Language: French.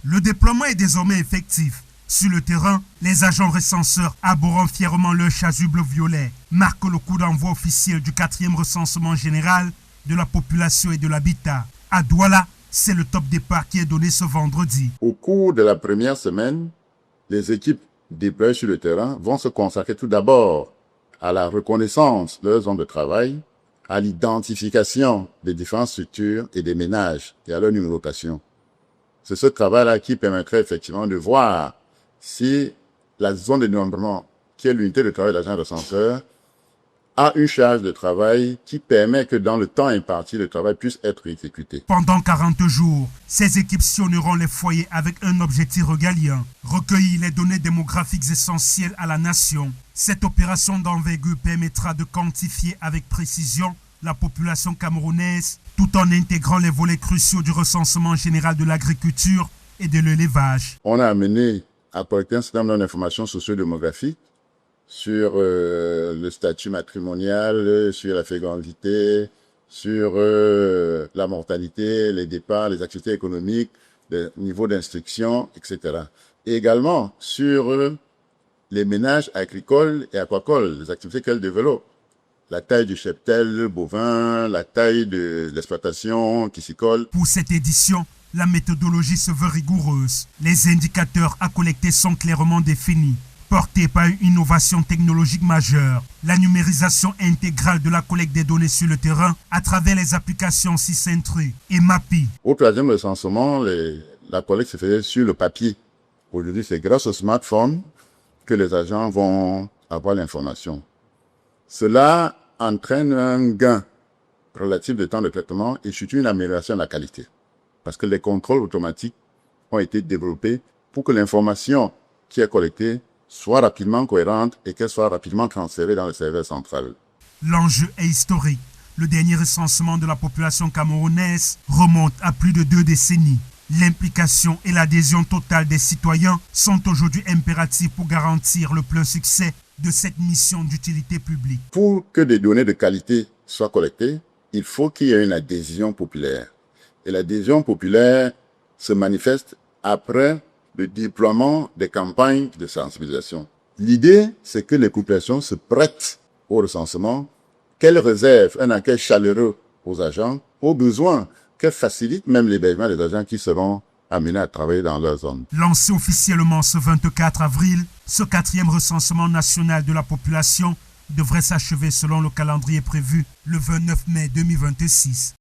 Le déploiement est désormais effectif. Sur le terrain, les agents recenseurs, arborant fièrement leur chasuble violet, marquent le coup d'envoi officiel du 4e recensement général de la population et de l'habitat. À Douala, c'est le top départ qui est donné ce vendredi. Au cours de la première semaine, les équipes déployées sur le terrain vont se consacrer tout d'abord à la reconnaissance de leurs zones de travail, à l'identification des différentes structures et des ménages et à leur numérotation. C'est ce travail-là qui permettrait effectivement de voir si la zone de dénombrement, qui est l'unité de travail de l'agent recenseur, a une charge de travail qui permet que dans le temps imparti, le travail puisse être exécuté. Pendant 40 jours, ces équipes sillonneront les foyers avec un objectif régalien, recueillir les données démographiques essentielles à la nation. Cette opération d'envergure permettra de quantifier avec précision la population camerounaise, tout en intégrant les volets cruciaux du recensement général de l'agriculture et de l'élevage. On a amené à collecter un certain nombre d'informations socio-démographiques sur le statut matrimonial, sur la fécondité, sur la mortalité, les départs, les activités économiques, le niveau d'instruction, etc. Et également sur les ménages agricoles et aquacoles, les activités qu'elles développent. La taille du cheptel bovin, la taille de l'exploitation piscicole. Pour cette édition, la méthodologie se veut rigoureuse. Les indicateurs à collecter sont clairement définis, portés par une innovation technologique majeure, la numérisation intégrale de la collecte des données sur le terrain à travers les applications Sysentry et Mappy. Au 3e recensement, la collecte se faisait sur le papier. Aujourd'hui, c'est grâce au smartphone que les agents vont avoir l'information. Cela entraîne un gain relatif de temps de traitement et surtout une amélioration de la qualité. Parce que les contrôles automatiques ont été développés pour que l'information qui est collectée soit rapidement cohérente et qu'elle soit rapidement transférée dans le serveur central. L'enjeu est historique. Le dernier recensement de la population camerounaise remonte à plus de 2 décennies. L'implication et l'adhésion totale des citoyens sont aujourd'hui impératifs pour garantir le plein succès de cette mission d'utilité publique. Pour que des données de qualité soient collectées, il faut qu'il y ait une adhésion populaire. Et l'adhésion populaire se manifeste après le déploiement des campagnes de sensibilisation. L'idée, c'est que les populations se prêtent au recensement, qu'elles réservent un accueil chaleureux aux agents, au besoin qu'elles facilitent même l'hébergement des agents qui seront amenés à travailler dans leur zone. Lancé officiellement ce 24 avril, ce 4e recensement national de la population devrait s'achever selon le calendrier prévu le 29 mai 2026.